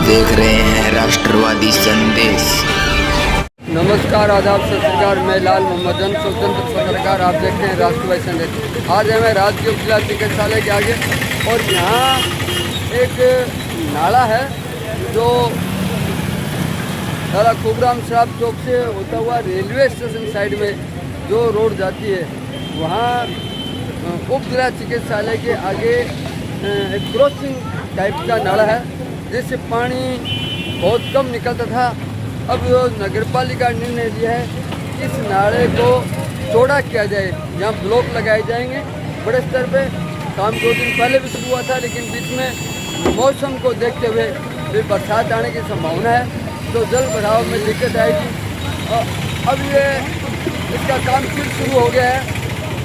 देख रहे हैं राष्ट्रवादी संदेश। नमस्कार, आदाब, सत श्रीकाल। मैं लाल मोहम्मदन, स्वतंत्र पत्रकार। आप देखते हैं राष्ट्रवादी संदेश। आज हमें राजकीय जिला चिकित्सालय के आगे और यहाँ एक नाला है जो सारा खूबराम साहब चौक से होता हुआ रेलवे स्टेशन साइड में जो रोड जाती है, वहाँ उप जिला चिकित्सालय के आगे एक क्रॉसिंग टाइप का नाला है जिससे पानी बहुत कम निकलता था। अब नगर पालिका ने निर्णय लिया है इस नाले को चौड़ा किया जाए, यहाँ ब्लॉक लगाए जाएंगे बड़े स्तर पे। काम 2 दिन पहले भी शुरू हुआ था, लेकिन बीच में मौसम को देखते हुए भी बरसात आने की संभावना है तो जल भराव में दिक्कत आएगी। अब ये इसका काम फिर शुरू हो गया है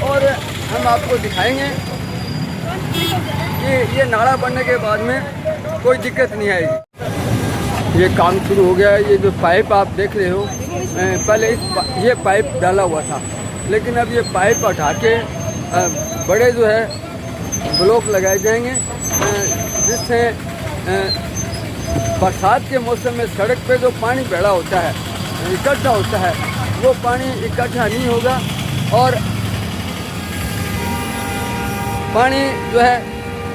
और हम आपको दिखाएंगे कि ये नाला बनने के बाद में कोई दिक्कत नहीं आएगी। ये काम शुरू हो गया है। ये जो पाइप आप देख रहे हो, पहले ये पाइप डाला हुआ था, लेकिन अब ये पाइप हटा के बड़े जो है ब्लॉक लगाए जाएंगे, जिससे बरसात के मौसम में सड़क पे जो पानी बहरा होता है, इकट्ठा होता है, वो पानी इकट्ठा नहीं होगा और पानी जो है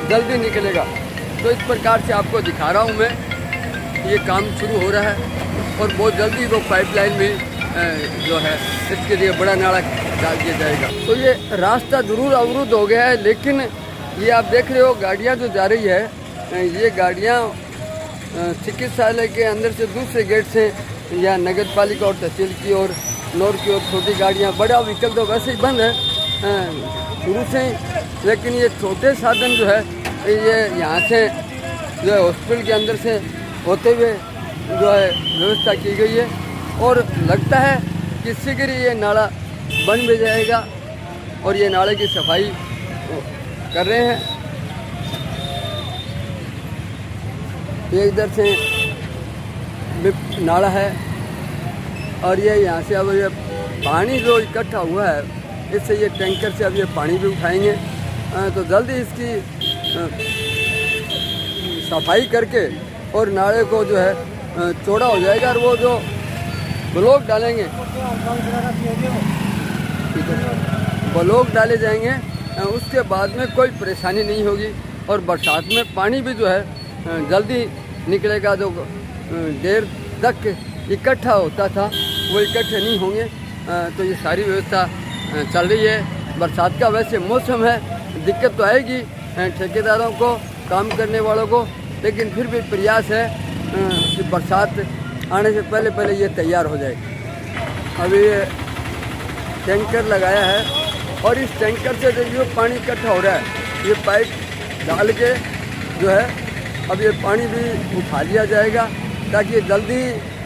जल्दी निकलेगा। तो इस प्रकार से आपको दिखा रहा हूँ मैं, ये काम शुरू हो रहा है और बहुत जल्दी वो पाइपलाइन में जो है इसके लिए बड़ा नाला डाल दिया जाएगा। तो ये रास्ता ज़रूर अवरुद्ध हो गया है, लेकिन ये आप देख रहे हो गाड़ियाँ जो जा रही है, ये गाड़ियाँ चिकित्सालय के अंदर से दूसरे गेट से या नगर पालिका और तहसील की ओर, नौर की ओर छोटी गाड़ियाँ, बड़ा व्हीकल तो वैसे ही बंद है शुरू से ही, लेकिन ये छोटे साधन जो है ये यहाँ से जो है हॉस्पिटल के अंदर से होते हुए जो है व्यवस्था की गई है और लगता है कि शीघ्र ये नाला बन भी जाएगा और ये नाले की सफाई कर रहे हैं। ये इधर से नाला है और ये यहाँ से अब ये पानी जो इकट्ठा हुआ है, इससे ये टैंकर से अब ये पानी भी उठाएंगे तो जल्दी इसकी सफाई करके और नाले को जो है चौड़ा हो जाएगा और वो जो ब्लॉक डालेंगे, ब्लॉक डाले जाएंगे, उसके बाद में कोई परेशानी नहीं होगी और बरसात में पानी भी जो है जल्दी निकलेगा। जो देर तक इकट्ठा होता था वो इकट्ठे नहीं होंगे। तो ये सारी व्यवस्था चल रही है। बरसात का वैसे मौसम है, दिक्कत तो आएगी ठेकेदारों को, काम करने वालों को, लेकिन फिर भी प्रयास है कि बरसात आने से पहले पहले ये तैयार हो जाए। अभी ये टैंकर लगाया है और इस टैंकर से जो पानी इकट्ठा हो रहा है, ये पाइप डाल के जो है अब ये पानी भी उठा लिया जाएगा ताकि जल्दी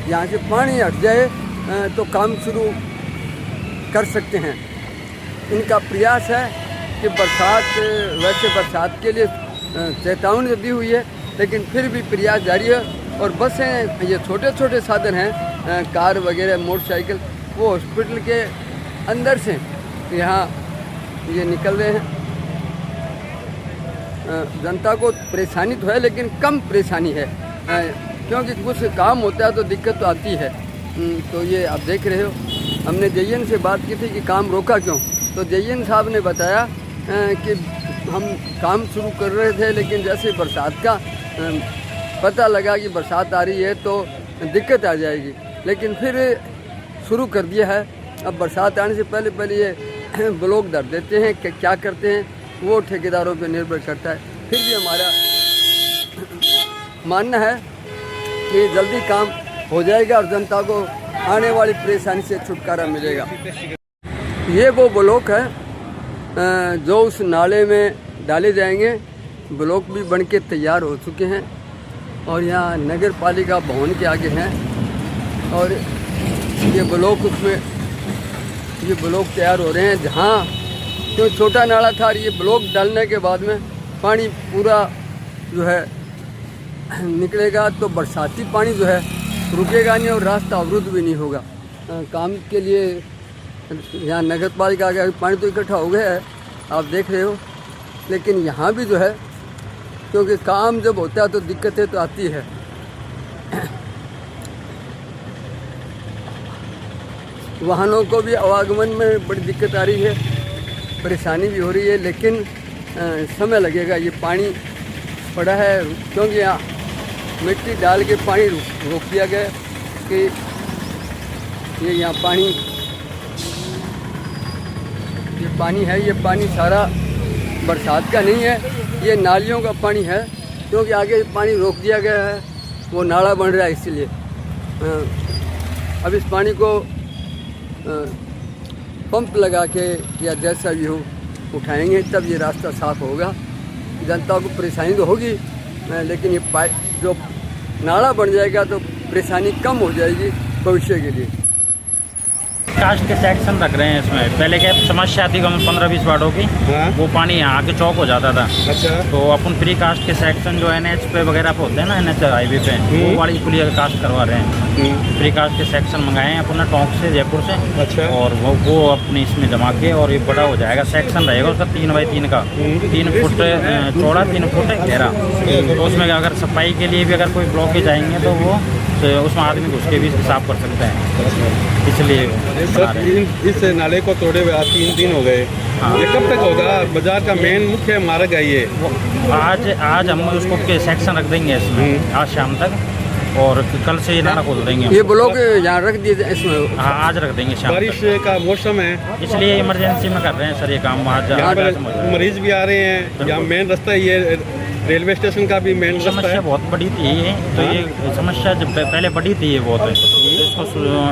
यहाँ से पानी हट जाए तो काम शुरू कर सकते हैं। इनका प्रयास है कि वैसे बरसात के लिए चेतावनी दी हुई है, लेकिन फिर भी प्रयास जारी है। और बसें, ये छोटे छोटे साधन हैं, कार वगैरह, मोटरसाइकिल, वो हॉस्पिटल के अंदर से यहाँ ये निकल रहे हैं। जनता को परेशानी तो है, लेकिन कम परेशानी है, क्योंकि कुछ काम होता है तो दिक्कत तो आती है। तो ये आप देख रहे हो, हमने जेईएन से बात की थी कि काम रोका क्यों, तो जेईएन साहब ने बताया कि हम काम शुरू कर रहे थे, लेकिन जैसे बरसात का पता लगा कि बरसात आ रही है तो दिक्कत आ जाएगी, लेकिन फिर शुरू कर दिया है। अब बरसात आने से पहले पहले ये ब्लॉक धर देते हैं कि क्या करते हैं वो ठेकेदारों पे निर्भर करता है। फिर भी हमारा मानना है कि जल्दी काम हो जाएगा और जनता को आने वाली परेशानी से छुटकारा मिलेगा। ये वो ब्लॉक है जो उस नाले में डाले जाएंगे। ब्लॉक भी बन के तैयार हो चुके हैं और यहाँ नगर पालिका भवन के आगे हैं और ये ब्लॉक तैयार हो रहे हैं। जहाँ जो छोटा नाला था, ये ब्लॉक डालने के बाद में पानी पूरा जो है निकलेगा तो बरसाती पानी जो है रुकेगा नहीं और रास्ता अवरुद्ध भी नहीं होगा। काम के लिए यहाँ नगर पालिका आ गया, पानी तो इकट्ठा हो गया है आप देख रहे हो, लेकिन यहाँ भी जो है क्योंकि काम जब होता है तो दिक्कतें तो आती है। वाहनों को भी आवागमन में बड़ी दिक्कत आ रही है, परेशानी भी हो रही है, लेकिन समय लगेगा। ये पानी पड़ा है क्योंकि यहाँ मिट्टी डाल के पानी रोक दिया गया कि ये यहाँ पानी है, ये पानी सारा बरसात का नहीं है, ये नालियों का पानी है, क्योंकि आगे पानी रोक दिया गया है, वो नाला बन रहा है, इसीलिए अब इस पानी को पंप लगा के या जैसा भी हो उठाएंगे, तब ये रास्ता साफ होगा। जनता को परेशानी तो होगी, लेकिन ये जो नाला बन जाएगा तो परेशानी कम हो जाएगी भविष्य के लिए। कास्ट के सेक्शन रख रहे हैं इसमें। पहले क्या समस्या थी 15-20 वार्डों की, वो पानी यहाँ आके चौक हो जाता था। अच्छा। तो अपन प्री कास्ट के सेक्शन जो NH पे वगैरह पे होते हैं ना, NH हाईवे पे, वो वाली पुलिया का कास्ट करवा रहे हैं। प्री कास्ट के सेक्शन मंगाए हैं अपना टोंक से, जयपुर से। अच्छा। और वो अपने इसमें जमा के, और ये बड़ा हो जाएगा, सेक्शन रहेगा उसका 3x3 का, 3 फुट चौड़ा, 3 फुट गहरा। तो उसमें अगर सफाई के लिए भी अगर कोई ब्लॉकेज आएंगे तो वो उसमें आदमी घुस के भी साफ कर सकते हैं, इसलिए इस नाले को तोड़े हुए 3 दिन हो गए। हाँ। ये कब तक होगा? बाजार का मेन मुख्य मार्ग है ये। आज हम उसको के सेक्शन रख देंगे इसमें आज शाम तक, और कल से ये नाला खोल देंगे। ये ब्लॉक यहाँ रख दिए इसमें? हाँ, आज रख देंगे शाम बारिश का मौसम है, इसलिए इमरजेंसी में कर रहे हैं सर ये काम। आज मरीज भी आ रहे हैं, यहाँ मेन रास्ता ये रेलवे स्टेशन का भी मेन रास्ता समस्या है। बहुत बड़ी थी ये, तो ये समस्या जब पहले बड़ी थी ये बहुत,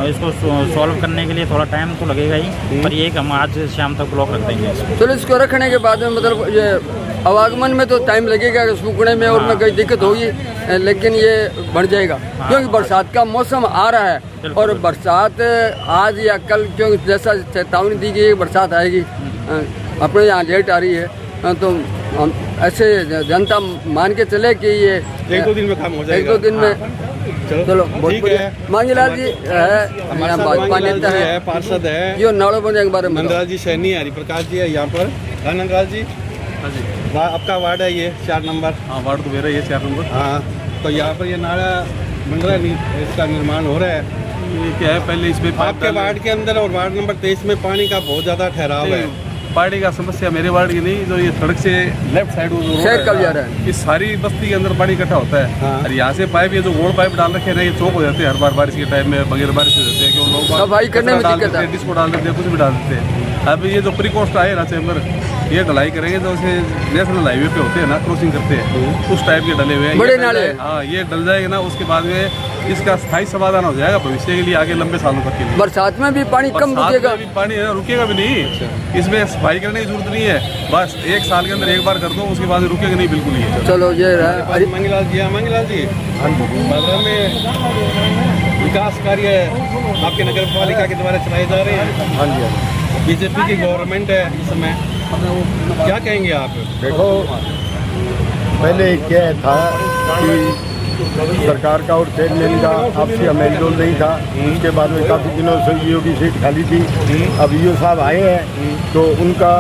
इसको सॉल्व करने के लिए थोड़ा टाइम तो लगेगा ही, पर ये हम आज शाम तक ब्लॉक रख देंगे इसको। चलो, इसको रखने के बाद में मतलब ये आवागमन में तो टाइम लगेगा सूखने में, और में कई दिक्कत होगी, लेकिन ये बढ़ जाएगा क्योंकि बरसात का मौसम आ रहा है। और बरसात आज या कल, क्योंकि जैसा चेतावनी दी गई है बरसात आएगी, अपने यहाँ लेट आ रही है, तो हम ऐसे जनता मान के चले कि ये 1-2 दिन में काम हो जाएगा। 1-2 दिन में। चलो, बहुत बढ़िया। मांगीलाल जी है, यहाँ भाजपा नेता है, पार्षद है, यो नाड़ो बने के बारे में नंदराज जी सैनी, हरिप्रकाश जी है यहाँ पर। नंदराज जी, हाँ जी, आपका वार्ड है ये 4 नंबर? हाँ, वार्ड तो मेरा ये 4 नंबर। हाँ, तो यहाँ पर ये नाला बन रहा है, इसका निर्माण हो रहा है। ये क्या है, पहले इसमें आपके वार्ड के अंदर और वार्ड नंबर 23 में पानी का बहुत ज़्यादा ठहराव है। पानी का समस्या मेरे वार्ड की नहीं, जो ये सड़क से लेफ्ट साइड शहर कब जा रहा है, इस सारी बस्ती के अंदर पानी इकट्ठा होता है। हाँ। और यहाँ से पाइप, ये जो गोल पाइप डाल रखे हैं ना, ये चौक हो जाते हैं हर बार बारिश के टाइम में, बगैर बारिश हो जाते हैं कि लोग सफाई करने में दिक्कत है, डिस्को डाल देते हैं, कुछ भी डाल देते हैं। अब ये जो प्री कोस्ट आए ना चैम्बर, ये ढलाई करेंगे तो उसे नेशनल हाईवे पे होते हैं ना, क्रॉसिंग करते हैं, उस टाइप के डले हुए हैं बड़े नाले। हाँ, ये डल जाएगा ना, उसके बाद में इसका स्थायी समाधान हो जाएगा भविष्य के लिए, आगे लंबे सालों तक के लिए। बरसात में भी पानी कम बरसात रुकेगा? में भी पानी है, रुकेगा भी नहीं, इसमें सफाई करने की जरूरत नहीं है, बस 1 साल के अंदर एक बार कर दो, उसके बाद रुकेगा नहीं बिल्कुल ही। चलो, ये मंगीलाल जी, मंगीलाल जी, बाजार में विकास कार्य आपके नगर पालिका के द्वारा चलाए जा रहे हैं। हाँ जी, बीजेपी की गवर्नमेंट है इस समय, क्या कहेंगे आप? देखो, पहले क्या था कि सरकार का और चेयरमैन का आपसी मेलजोल नहीं था, उसके बाद में काफ़ी दिनों से ईओ की सीट खाली थी। अब ईओ साहब आए हैं तो उनका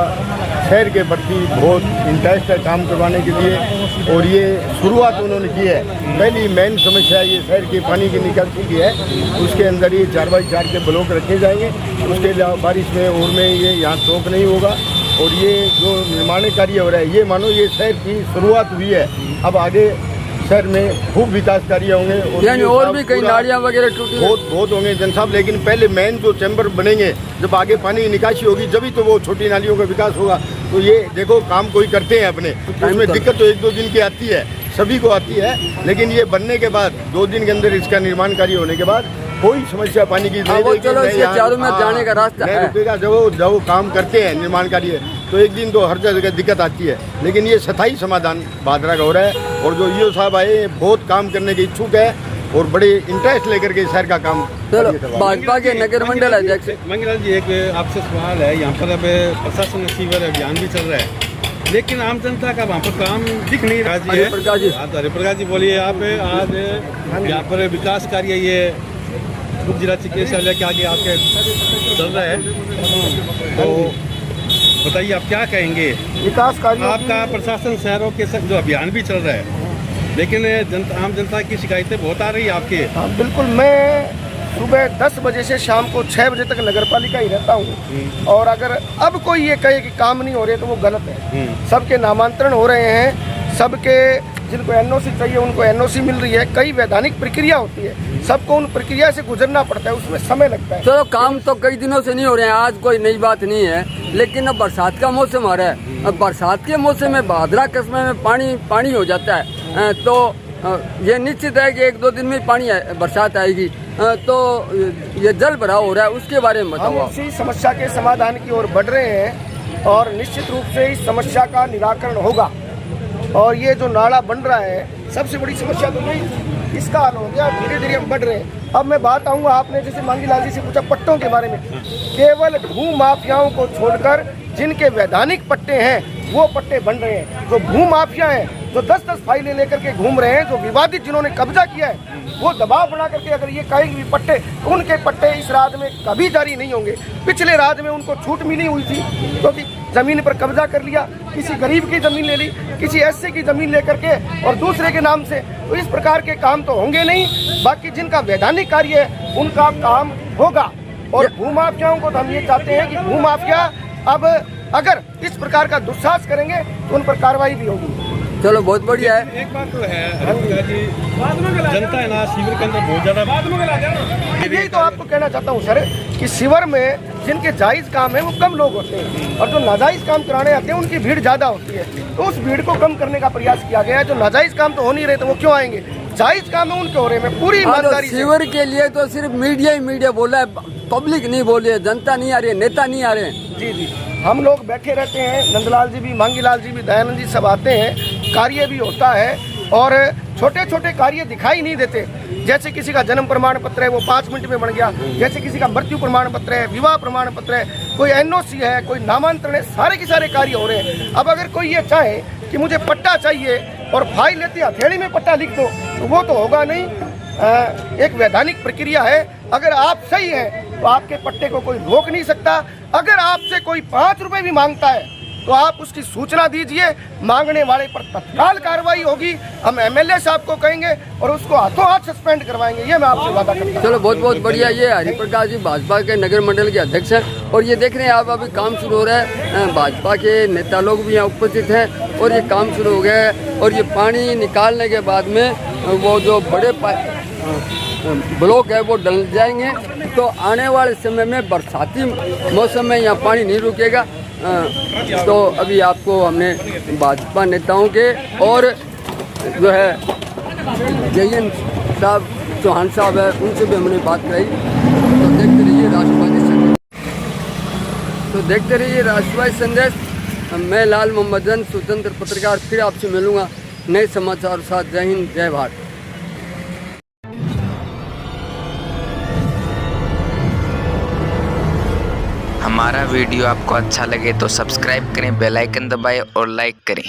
शहर के प्रति बहुत इंटरेस्ट है काम करवाने के लिए, और ये शुरुआत उन्होंने की है। पहली मेन समस्या ये शहर की पानी की निकासी की है, उसके अंदर ये 4x4 के ब्लॉक रखे जाएंगे, उसके अलावा बारिश में और में ये यहाँ चौक नहीं होगा। और ये जो निर्माण कार्य हो रहा है, ये मानो ये शहर की शुरुआत हुई है, अब आगे शहर में खूब विकास कार्य होंगे, यानी और भी कई नालियाँ वगैरह टूटी बहुत होंगे जन साहब। लेकिन पहले मेन जो चैम्बर बनेंगे, जब आगे पानी की निकासी होगी जब तो वो छोटी नालियों का विकास होगा। तो ये देखो, काम कोई करते हैं अपने, उसमें दिक्कत तो 1-2 दिन की आती है, सभी को आती है, लेकिन ये बनने के बाद 2 दिन के अंदर इसका निर्माण कार्य होने के बाद कोई समस्या पानी की नहीं रहेगी। चलो, इसके चारों में जाने का रास्ता है, रुकेगा। जब वो काम करते हैं निर्माण कार्य, तो एक दिन तो हर जगह दिक्कत आती है, लेकिन ये स्थायी समाधान भादरा का हो रहा है। और जो ईओ साहब आए बहुत काम करने के इच्छुक है और बड़े इंटरेस्ट लेकर के शहर का काम। चलो, भाजपा के नगर मंडल अध्यक्ष मंगीलाल जी, एक आपसे सवाल है। यहाँ पर अब प्रशासन सीवर अभियान भी चल रहा है, लेकिन आम जनता का वहाँ पर काम दिख नहीं रहा है। हरिप्रकाश जी, बोलिए आप, आज यहाँ पर विकास कार्य ये उप जिला चिकित्सालय के आगे आपके चल रहा है, तो बताइए आप क्या कहेंगे? विकास कार्य आपका प्रशासन शहरों के जो अभियान भी चल रहा है, लेकिन आम जनता की शिकायतें बहुत आ रही है आपके। हाँ बिल्कुल, मैं सुबह 10 बजे से शाम को 6 बजे तक नगर पालिका ही रहता हूँ, और अगर अब कोई ये कहे कि काम नहीं हो रहे तो वो गलत है। सबके नामांतरण हो रहे हैं, सबके जिनको एनओसी चाहिए उनको एनओसी मिल रही है, कई वैधानिक प्रक्रिया होती है, सबको उन प्रक्रिया से गुजरना पड़ता है, उसमें समय लगता है। चलो काम तो कई दिनों से नहीं हो रहे हैं, आज कोई नई बात नहीं है, लेकिन अब बरसात का मौसम आ रहा है। अब बरसात के मौसम में भादरा कस्बे में पानी हो जाता है, तो ये निश्चित है कि 1-2 दिन में पानी बरसात आएगी, तो ये जल भराव हो रहा है, उसके बारे में बताओ। हम इसी समस्या के समाधान की ओर बढ़ रहे हैं और निश्चित रूप से इस समस्या का निराकरण होगा। और ये जो नाला बन रहा है, सबसे बड़ी समस्या तो यही थी, इसका हल हो गया, धीरे धीरे हम बढ़ रहे हैं। अब मैं बात आऊँगा, आपने जैसे मांगीलाल जी से पूछा पट्टों के बारे में, केवल भू माफियाओं को छोड़कर जिनके वैधानिक पट्टे हैं वो पट्टे बन रहे हैं। जो भू माफिया हैं, जो 10-10 फाइलें लेकर के घूम रहे हैं, जो विवादित जिन्होंने कब्जा किया है, वो दबाव बना करके अगर ये कहेंगे भी पट्टे, तो उनके पट्टे इस राज्य में कभी जारी नहीं होंगे। पिछले राज्य में उनको छूट मिली हुई थी, क्योंकि जमीन पर कब्जा कर लिया, किसी गरीब की जमीन ले ली, किसी एससी की जमीन लेकर के और दूसरे के नाम से, तो इस प्रकार के काम तो होंगे नहीं। बाकी जिनका वैधानिक कार्य है उनका काम होगा। और भूमाफियाओं को तो हम ये चाहते हैं कि भूमाफिया अब अगर इस प्रकार का दुस्साहस करेंगे तो उन पर कार्रवाई भी होगी। चलो बहुत बढ़िया है। एक बात तो है हरिपुरा जी, जनता है ना शिविर के अंदर बहुत ज्यादा, यही तो आपको कहना चाहता हूँ सर कि शिविर में जिनके जायज काम है वो कम लोग होते हैं, और जो नाजायज काम कराने आते हैं उनकी भीड़ ज्यादा होती है। तो उस भीड़ को कम करने का प्रयास किया गया है। जो नाजायज काम तो हो नहीं रहे तो वो क्यों आएंगे, जायज काम है उनके हो रहे हैं। पूरी ईमानदारी से शिविर के लिए तो सिर्फ मीडिया ही मीडिया बोल रहा है, पब्लिक नहीं बोल रही है, जनता नहीं आ रही है, नेता नहीं आ रहे हैं। जी, हम लोग बैठे रहते हैं, नंदलाल जी भी, मांगीलाल जी भी, दयानंद जी सब आते हैं, कार्य भी होता है, और छोटे छोटे कार्य दिखाई नहीं देते। जैसे किसी का जन्म प्रमाण पत्र है वो 5 मिनट में बन गया, जैसे किसी का मृत्यु प्रमाण पत्र है, विवाह प्रमाण पत्र है, कोई एनओसी है, कोई नामांतरण है, सारे के सारे कार्य हो रहे हैं। अब अगर कोई ये चाहे कि मुझे पट्टा चाहिए और फाइल लेती हथेली में पट्टा लिख दो, तो वो तो होगा नहीं। एक वैधानिक प्रक्रिया है, अगर आप सही हैं तो आपके पट्टे को कोई रोक नहीं सकता। अगर आपसे कोई 5 रुपए भी मांगता है तो आप उसकी सूचना दीजिए, मांगने वाले पर तत्काल कार्रवाई होगी। हम एमएलए साहब को कहेंगे और उसको हाथों हाथ सस्पेंड करवाएंगे, ये मैं आपसे वादा करता हूँ। चलो बहुत बहुत बढ़िया। ये हरिप्रकाश जी भाजपा के नगर मंडल के अध्यक्ष हैं, और ये देख रहे हैं आप, अभी काम शुरू हो रहा है, भाजपा के नेता लोग भी यहाँ उपस्थित हैं, और ये काम शुरू हो गया है। और ये पानी निकालने के बाद में वो जो बड़े ब्लॉक है वो डल जाएंगे, तो आने वाले समय में बरसाती मौसम में यहाँ पानी नहीं रुकेगा। तो अभी आपको हमने भाजपा नेताओं के और जो है जयन साहब, चौहान साहब है, उनसे भी हमने बात कराई। तो देखते रहिए राष्ट्रवादी संदेश, तो देखते रहिए राष्ट्रवादी संदेश। मैं लाल मोहम्मदन, स्वतंत्र पत्रकार, फिर आपसे मिलूँगा नए समाचार साथ। जय हिंद, जय भारत। हमारा वीडियो आपको अच्छा लगे तो सब्सक्राइब करें, बेल आइकन दबाएं और लाइक करें।